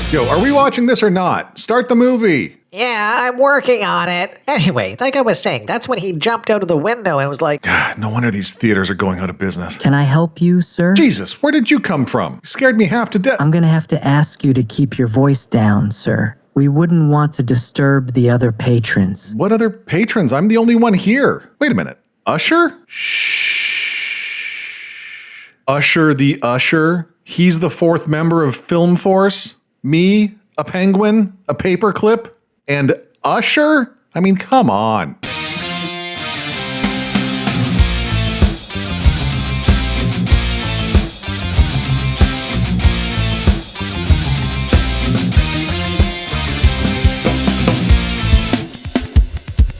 Yo, are we watching this or not? Start the movie. Yeah, I'm working on it. Anyway, like I was saying, that's when he jumped out of the window and was like, No wonder these theaters are going out of business. Can I help you, sir? Jesus, where did you come from? You scared me half to death. I'm gonna have to ask you to keep your voice down, sir. We wouldn't want to disturb the other patrons. What other patrons? I'm the only one here. Wait a minute. Usher? Shh. Usher the Usher? He's the fourth member of Film Force? Me? A penguin? A paperclip? And Usher? I mean, come on.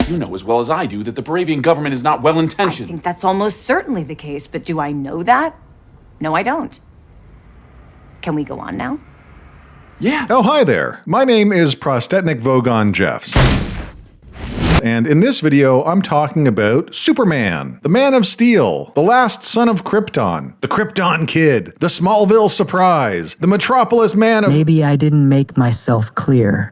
You know as well as I do that the Baravian government is not well-intentioned. I think that's almost certainly the case, but do I know that? No, I don't. Can we go on now? Yeah. Oh, hi there. My name is Prostetnic Vogon Jeffs. And in this video, I'm talking about Superman, the Man of Steel, the last son of Krypton, the Krypton Kid, the Smallville Surprise, the Metropolis Man of— Maybe I didn't make myself clear.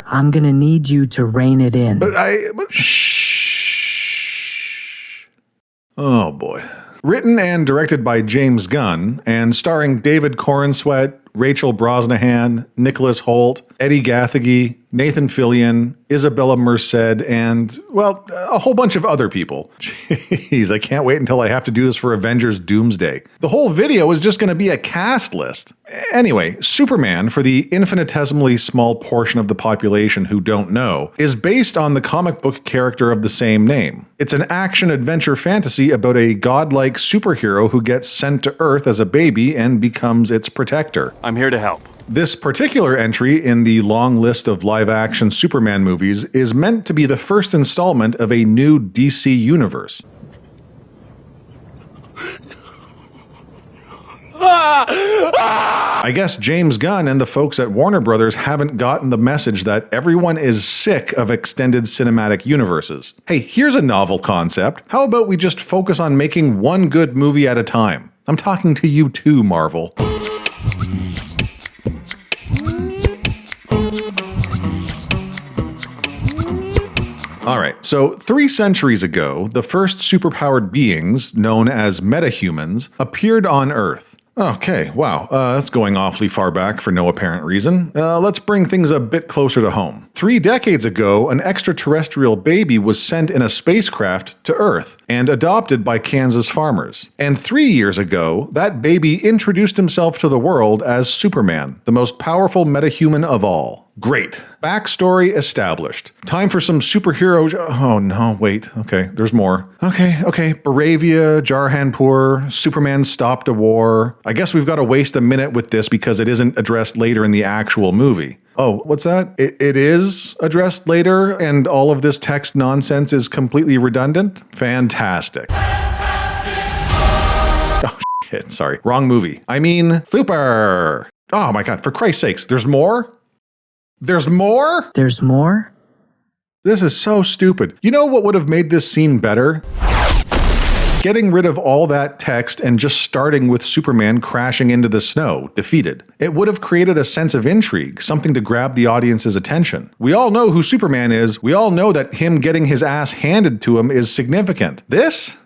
I'm gonna need you to rein it in. Shh. Oh boy. Written and directed by James Gunn, and starring David Corenswet, Rachel Brosnahan, Nicholas Hoult, Eddie Gathegi, Nathan Fillion, Isabella Merced, and, well, a whole bunch of other people. Jeez, I can't wait until I have to do this for Avengers Doomsday. The whole video is just going to be a cast list. Anyway, Superman, for the infinitesimally small portion of the population who don't know, is based on the comic book character of the same name. It's an action-adventure fantasy about a godlike superhero who gets sent to Earth as a baby and becomes its protector. I'm here to help. This particular entry in the long list of live-action Superman movies is meant to be the first installment of a new DC universe. I guess James Gunn and the folks at Warner Brothers haven't gotten the message that everyone is sick of extended cinematic universes. Hey, here's a novel concept. How about we just focus on making one good movie at a time? I'm talking to you too, Marvel. Alright, so 3 centuries ago, the first superpowered beings, known as metahumans, appeared on Earth. Okay, wow, that's going awfully far back for no apparent reason. Let's bring things a bit closer to home. 3 decades ago, an extraterrestrial baby was sent in a spacecraft to Earth and adopted by Kansas farmers. And 3 years ago, that baby introduced himself to the world as Superman, the most powerful metahuman of all. Great. Backstory established. Time for some superhero— oh no, wait, okay, there's more. Okay, Baravia, Jarhanpur, Superman stopped a war. I guess we've got to waste a minute with this because it isn't addressed later in the actual movie. Oh, what's that? It is addressed later and all of this text nonsense is completely redundant? Fantastic. Oh shit, sorry, wrong movie. I mean, Super. Oh my god, for Christ's sakes, there's more? There's more? There's more? This is so stupid. You know what would have made this scene better? Getting rid of all that text and just starting with Superman crashing into the snow, defeated. It would have created a sense of intrigue, something to grab the audience's attention. We all know who Superman is. We all know that him getting his ass handed to him is significant. This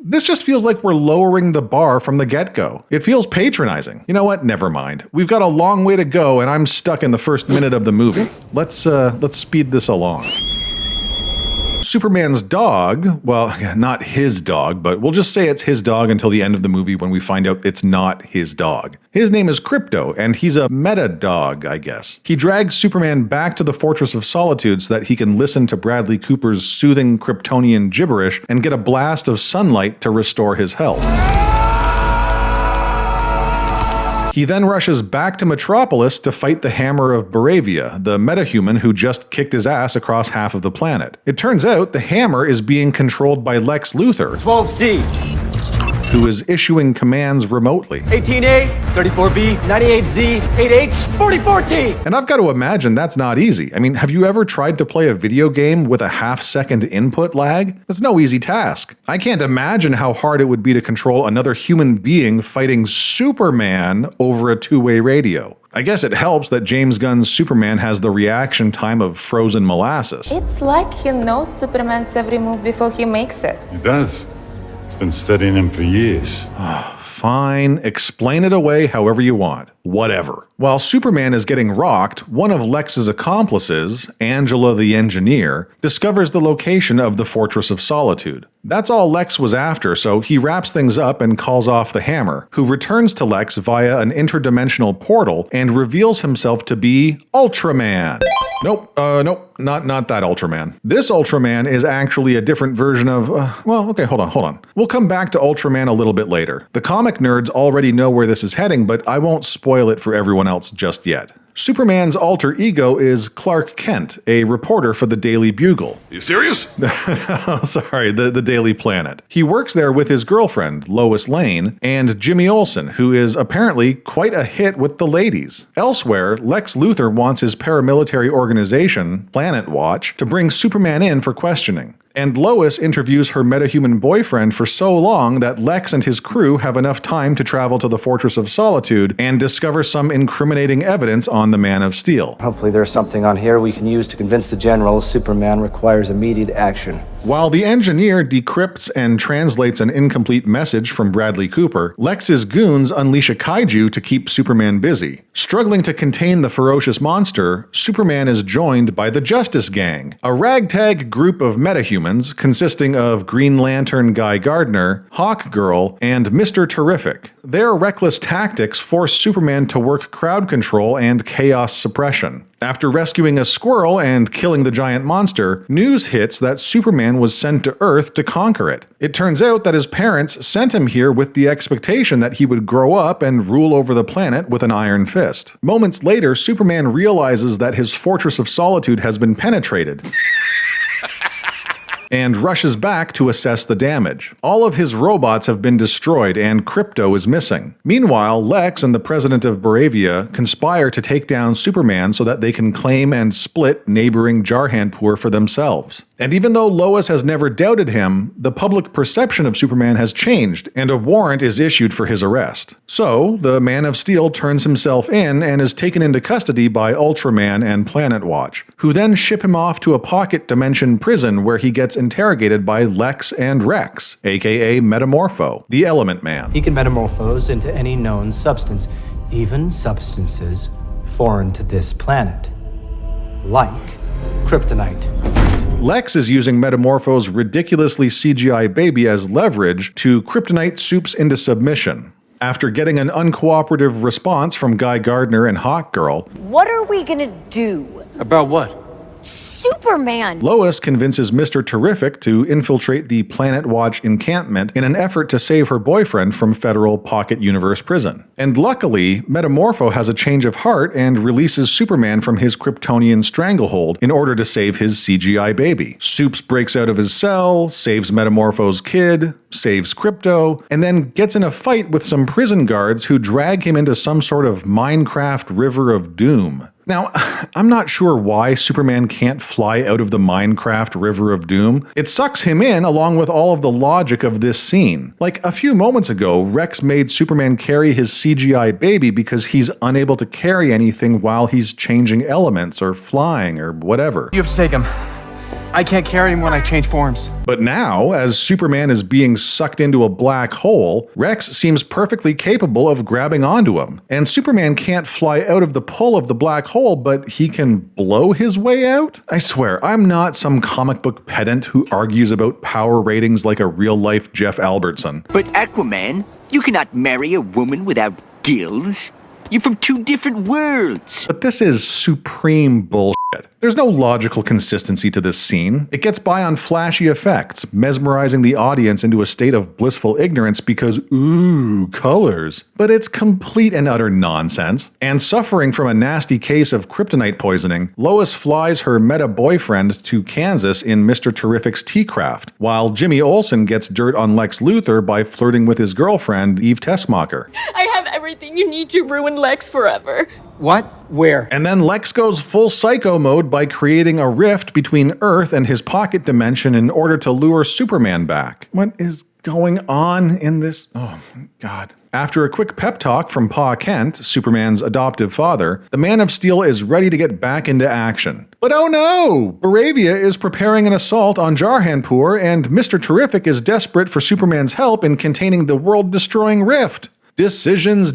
just feels like we're lowering the bar from the get-go. It feels patronizing. You know what? Never mind. We've got a long way to go and I'm stuck in the first minute of the movie. Let's speed this along. Superman's dog, well, not his dog, but we'll just say it's his dog until the end of the movie when we find out it's not his dog. His name is Krypto, and he's a meta dog, I guess. He drags Superman back to the Fortress of Solitude so that he can listen to Bradley Cooper's soothing Kryptonian gibberish and get a blast of sunlight to restore his health. He then rushes back to Metropolis to fight the Hammer of Baravia, the metahuman who just kicked his ass across half of the planet. It turns out the Hammer is being controlled by Lex Luthor, 12C, who is issuing commands remotely. 18A, 34B, 98Z, 8H, 44T! And I've got to imagine that's not easy. I mean, have you ever tried to play a video game with a half-second input lag? That's no easy task. I can't imagine how hard it would be to control another human being fighting Superman over a two-way radio. I guess it helps that James Gunn's Superman has the reaction time of frozen molasses. It's like he knows Superman's every move before he makes it. He does. He's been studying him for years. Fine, explain it away however you want. Whatever. While Superman is getting rocked, one of Lex's accomplices, Angela the engineer, discovers the location of the Fortress of Solitude. That's all Lex was after, so he wraps things up and calls off the Hammer, who returns to Lex via an interdimensional portal and reveals himself to be Ultraman. Nope, not that Ultraman. This Ultraman is actually a different version of, okay, hold on. We'll come back to Ultraman a little bit later. The comic nerds already know where this is heading, but I won't spoil it for everyone else just yet. Superman's alter ego is Clark Kent, a reporter for the Daily Bugle. You serious? Sorry, the Daily Planet. He works there with his girlfriend, Lois Lane, and Jimmy Olsen, who is apparently quite a hit with the ladies. Elsewhere, Lex Luthor wants his paramilitary organization, Planet Watch, to bring Superman in for questioning. And Lois interviews her metahuman boyfriend for so long that Lex and his crew have enough time to travel to the Fortress of Solitude and discover some incriminating evidence on the Man of Steel. Hopefully there's something on here we can use to convince the generals Superman requires immediate action. While the engineer decrypts and translates an incomplete message from Bradley Cooper, Lex's goons unleash a kaiju to keep Superman busy. Struggling to contain the ferocious monster, Superman is joined by the Justice Gang, a ragtag group of metahumans consisting of Green Lantern Guy Gardner, Hawkgirl, and Mr. Terrific. Their reckless tactics force Superman to work crowd control and chaos suppression. After rescuing a squirrel and killing the giant monster, news hits that Superman was sent to Earth to conquer it. It turns out that his parents sent him here with the expectation that he would grow up and rule over the planet with an iron fist. Moments later, Superman realizes that his Fortress of Solitude has been penetrated and rushes back to assess the damage. All of his robots have been destroyed and Crypto is missing. Meanwhile, Lex and the president of Baravia conspire to take down Superman so that they can claim and split neighboring Jarhanpur for themselves. And even though Lois has never doubted him, the public perception of Superman has changed and a warrant is issued for his arrest. So, the Man of Steel turns himself in and is taken into custody by Ultraman and Planet Watch, who then ship him off to a pocket dimension prison where he gets interrogated by Lex and Rex, aka Metamorpho, the Element Man. He can metamorphose into any known substance, even substances foreign to this planet, like kryptonite. Lex is using Metamorpho's ridiculously CGI baby as leverage to kryptonite Supes into submission. After getting an uncooperative response from Guy Gardner and Hawkgirl, what are we gonna do? About what? Superman! Lois convinces Mr. Terrific to infiltrate the Planet Watch encampment in an effort to save her boyfriend from federal pocket universe prison. And luckily, Metamorpho has a change of heart and releases Superman from his Kryptonian stranglehold in order to save his CGI baby. Supes breaks out of his cell, saves Metamorpho's kid, saves Crypto, and then gets in a fight with some prison guards who drag him into some sort of Minecraft river of doom. Now, I'm not sure why Superman can't fly out of the Minecraft River of Doom. It sucks him in along with all of the logic of this scene. Like a few moments ago, Rex made Superman carry his CGI baby because he's unable to carry anything while he's changing elements or flying or whatever. You have to take him. I can't carry him when I change forms. But now, as Superman is being sucked into a black hole, Rex seems perfectly capable of grabbing onto him. And Superman can't fly out of the pull of the black hole, but he can blow his way out? I swear, I'm not some comic book pedant who argues about power ratings like a real-life Jeff Albertson. But Aquaman, you cannot marry a woman without gills. You're from two different worlds. But this is supreme bullshit. There's no logical consistency to this scene. It gets by on flashy effects, mesmerizing the audience into a state of blissful ignorance because, ooh, colors. But it's complete and utter nonsense. And suffering from a nasty case of kryptonite poisoning, Lois flies her meta-boyfriend to Kansas in Mr. Terrific's T-Craft, while Jimmy Olsen gets dirt on Lex Luthor by flirting with his girlfriend, Eve Tessmacher. I have everything you need to ruin Lex forever. What? Where? And then Lex goes full psycho mode by creating a rift between Earth and his pocket dimension in order to lure Superman back. What is going on in this? Oh, God. After a quick pep talk from Pa Kent, Superman's adoptive father, the Man of Steel is ready to get back into action. But oh no! Baravia is preparing an assault on Jarhanpur, and Mr. Terrific is desperate for Superman's help in containing the world-destroying rift. Decisions.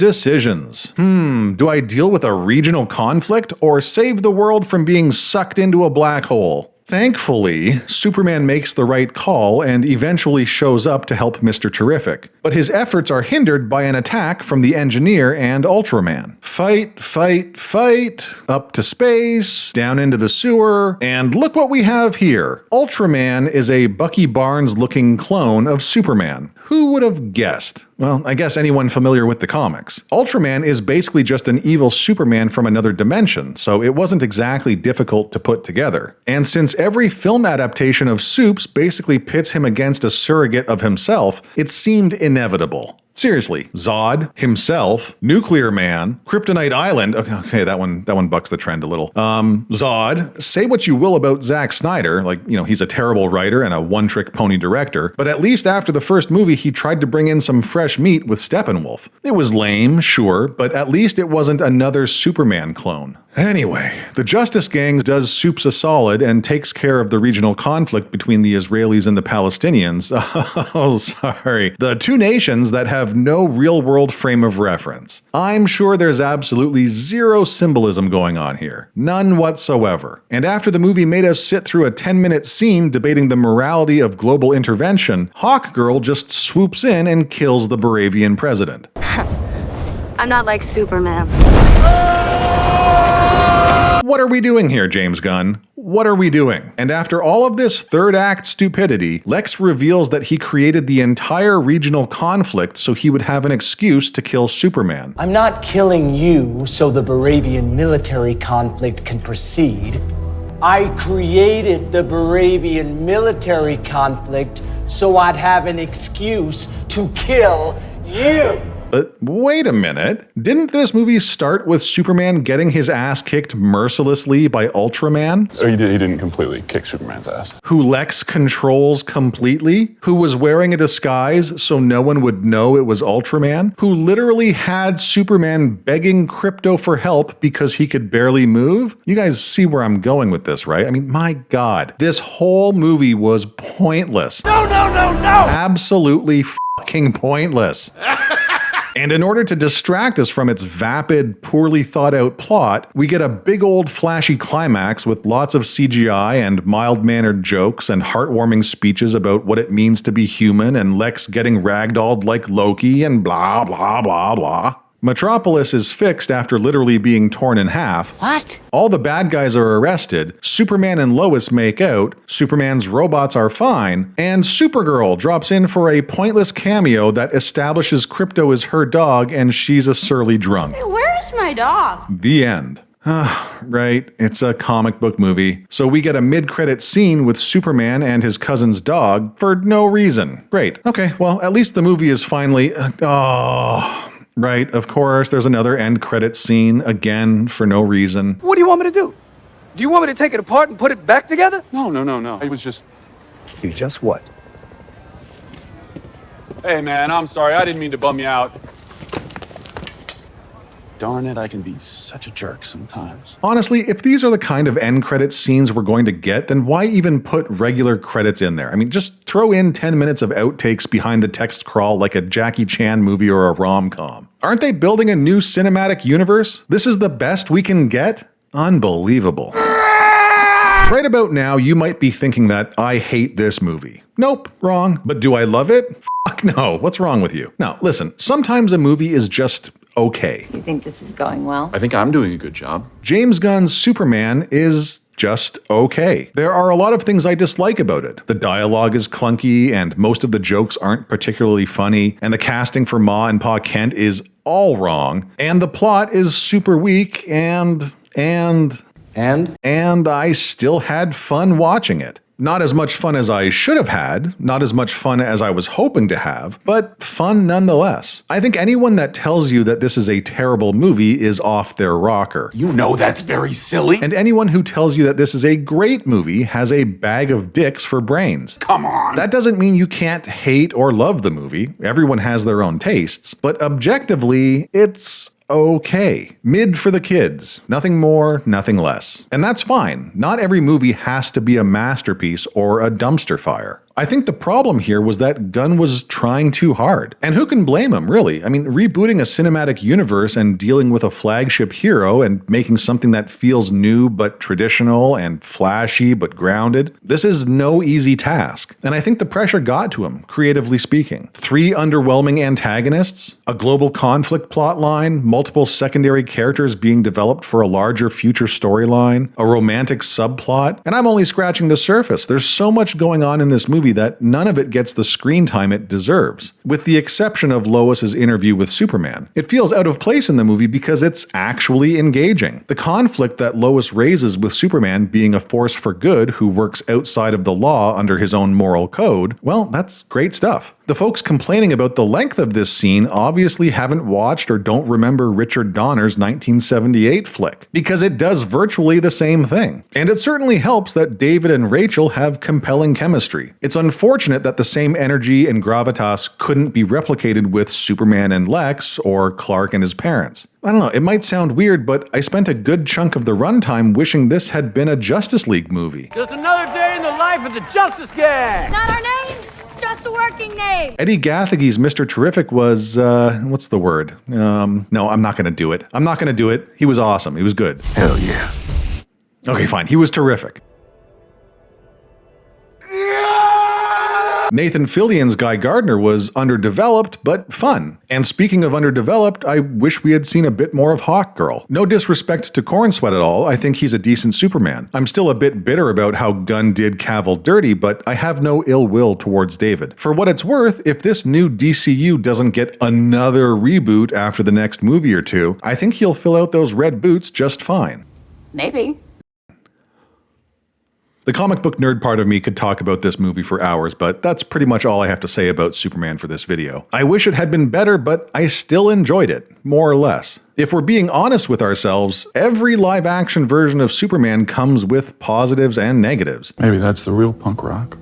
Do I deal with a regional conflict or save the world from being sucked into a black hole? Thankfully, Superman makes the right call and eventually shows up to help Mr. Terrific. But his efforts are hindered by an attack from the Engineer and Ultraman. Fight, up to space, down into the sewer, and look what we have here. Ultraman is a Bucky Barnes-looking clone of Superman. Who would have guessed? Well, I guess anyone familiar with the comics. Ultraman is basically just an evil Superman from another dimension, so it wasn't exactly difficult to put together. And since every film adaptation of Supes basically pits him against a surrogate of himself, it seemed inevitable. Seriously, Zod, himself, Nuclear Man, Kryptonite Island. Okay, that one bucks the trend a little. Zod, say what you will about Zack Snyder, he's a terrible writer and a one-trick pony director, but at least after the first movie he tried to bring in some fresh meat with Steppenwolf. It was lame, sure, but at least it wasn't another Superman clone. Anyway, the Justice Gang does Supes a solid and takes care of the regional conflict between the Israelis and the Palestinians. Oh, sorry. The two nations that have no real-world frame of reference. I'm sure there's absolutely zero symbolism going on here. None whatsoever. And after the movie made us sit through a 10-minute scene debating the morality of global intervention, Hawkgirl just swoops in and kills the Baravian president. I'm not like Superman. What are we doing here, James Gunn? What are we doing? And after all of this third act stupidity, Lex reveals that he created the entire regional conflict so he would have an excuse to kill Superman. I'm not killing you so the Baravian military conflict can proceed. I created the Baravian military conflict so I'd have an excuse to kill you. But wait a minute, didn't this movie start with Superman getting his ass kicked mercilessly by Ultraman? So he didn't completely kick Superman's ass. Who Lex controls completely? Who was wearing a disguise so no one would know it was Ultraman? Who literally had Superman begging Krypto for help because he could barely move? You guys see where I'm going with this, right? I mean, my God, this whole movie was pointless. No! Absolutely fucking pointless. And in order to distract us from its vapid, poorly thought out plot, we get a big old flashy climax with lots of CGI and mild-mannered jokes and heartwarming speeches about what it means to be human and Lex getting ragdolled like Loki and blah blah blah blah. Metropolis is fixed after literally being torn in half. What? All the bad guys are arrested, Superman and Lois make out, Superman's robots are fine, and Supergirl drops in for a pointless cameo that establishes Krypto is her dog and she's a surly drunk. Hey, where is my dog? The end. Right, it's a comic book movie. So we get a mid-credit scene with Superman and his cousin's dog for no reason. Great. Okay, well, at least the movie is finally... Right, of course, there's another end credit scene, again, for no reason. What do you want me to do? Do you want me to take it apart and put it back together? No. It was just... You just what? Hey, man, I'm sorry. I didn't mean to bum you out. Darn it, I can be such a jerk sometimes. Honestly, if these are the kind of end credit scenes we're going to get, then why even put regular credits in there? I mean, just throw in 10 minutes of outtakes behind the text crawl like a Jackie Chan movie or a rom-com. Aren't they building a new cinematic universe? This is the best we can get? Unbelievable. Right about now, you might be thinking that I hate this movie. Nope, wrong. But do I love it? Fuck no. What's wrong with you? Now, listen, sometimes a movie is just okay. You think this is going well? I think I'm doing a good job. James Gunn's Superman is just okay. There are a lot of things I dislike about it. The dialogue is clunky, and most of the jokes aren't particularly funny, and the casting for Ma and Pa Kent is all wrong, and the plot is super weak, and I still had fun watching it. Not as much fun as I should have had, not as much fun as I was hoping to have, but fun nonetheless. I think anyone that tells you that this is a terrible movie is off their rocker. You know that's very silly. And anyone who tells you that this is a great movie has a bag of dicks for brains. Come on. That doesn't mean you can't hate or love the movie. Everyone has their own tastes. But objectively, it's okay. Mid for the kids. Nothing more, nothing less. And that's fine. Not every movie has to be a masterpiece or a dumpster fire. I think the problem here was that Gunn was trying too hard. And who can blame him, really? I mean, rebooting a cinematic universe and dealing with a flagship hero and making something that feels new but traditional and flashy but grounded, this is no easy task. And I think the pressure got to him, creatively speaking. 3 underwhelming antagonists, a global conflict plotline, multiple secondary characters being developed for a larger future storyline, a romantic subplot, and I'm only scratching the surface. There's so much going on in this movie that none of it gets the screen time it deserves, with the exception of Lois's interview with Superman. It feels out of place in the movie because it's actually engaging. The conflict that Lois raises with Superman being a force for good who works outside of the law under his own moral code, well, that's great stuff. The folks complaining about the length of this scene obviously haven't watched or don't remember Richard Donner's 1978 flick, because it does virtually the same thing. And it certainly helps that David and Rachel have compelling chemistry. It's unfortunate that the same energy and gravitas couldn't be replicated with Superman and Lex or Clark and his parents. I don't know, it might sound weird, but I spent a good chunk of the runtime wishing this had been a Justice League movie. Just another day in the life of the Justice Gang! Not our name, it's just a working name. Eddie Gathegy's Mr. Terrific was, what's the word? No, I'm not gonna do it. I'm not gonna do it. He was awesome. He was good. Hell yeah. Okay, fine. He was terrific. Nathan Fillion's Guy Gardner was underdeveloped, but fun. And speaking of underdeveloped, I wish we had seen a bit more of Hawkgirl. No disrespect to Cornsweat at all, I think he's a decent Superman. I'm still a bit bitter about how Gunn did Cavill dirty, but I have no ill will towards David. For what it's worth, if this new DCU doesn't get another reboot after the next movie or two, I think he'll fill out those red boots just fine. Maybe. The comic book nerd part of me could talk about this movie for hours, but that's pretty much all I have to say about Superman for this video. I wish it had been better, but I still enjoyed it, more or less. If we're being honest with ourselves, every live-action version of Superman comes with positives and negatives. Maybe that's the real punk rock.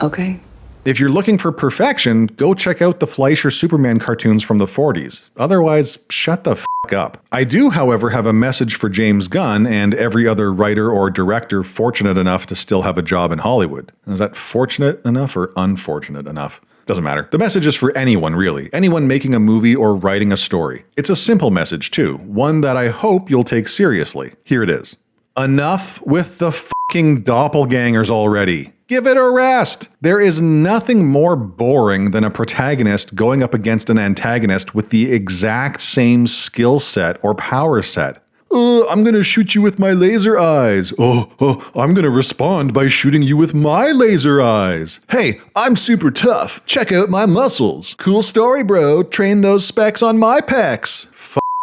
Okay. If you're looking for perfection, go check out the Fleischer Superman cartoons from the 40s. Otherwise, shut the f*** up. I do, however, have a message for James Gunn and every other writer or director fortunate enough to still have a job in Hollywood. Is that fortunate enough or unfortunate enough? Doesn't matter. The message is for anyone, really. Anyone making a movie or writing a story. It's a simple message, too. One that I hope you'll take seriously. Here it is. Enough with the fucking doppelgangers already. Give it a rest! There is nothing more boring than a protagonist going up against an antagonist with the exact same skill set or power set. I'm gonna shoot you with my laser eyes. I'm gonna respond by shooting you with my laser eyes. Hey, I'm super tough. Check out my muscles. Cool story, bro. Train those specs on my pecs.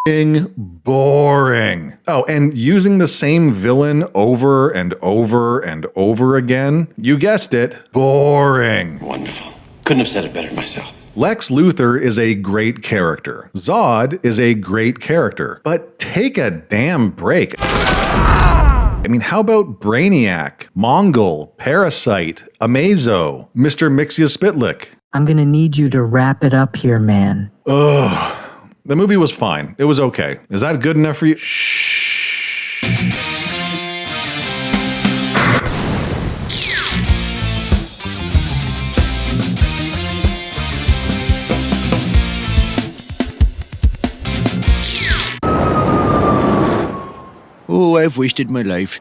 Boring. Oh, and using the same villain over and over and over again. You guessed it. Boring. Wonderful. Couldn't have said it better myself. Lex Luthor is a great character. Zod is a great character. But take a damn break. I mean, how about Brainiac, Mongol, Parasite, Amazo, Mr. Mixia-Spitlick? I'm gonna need you to wrap it up here, man. Ugh. The movie was fine. It was okay. Is that good enough for you? Shh. Oh, I've wasted my life.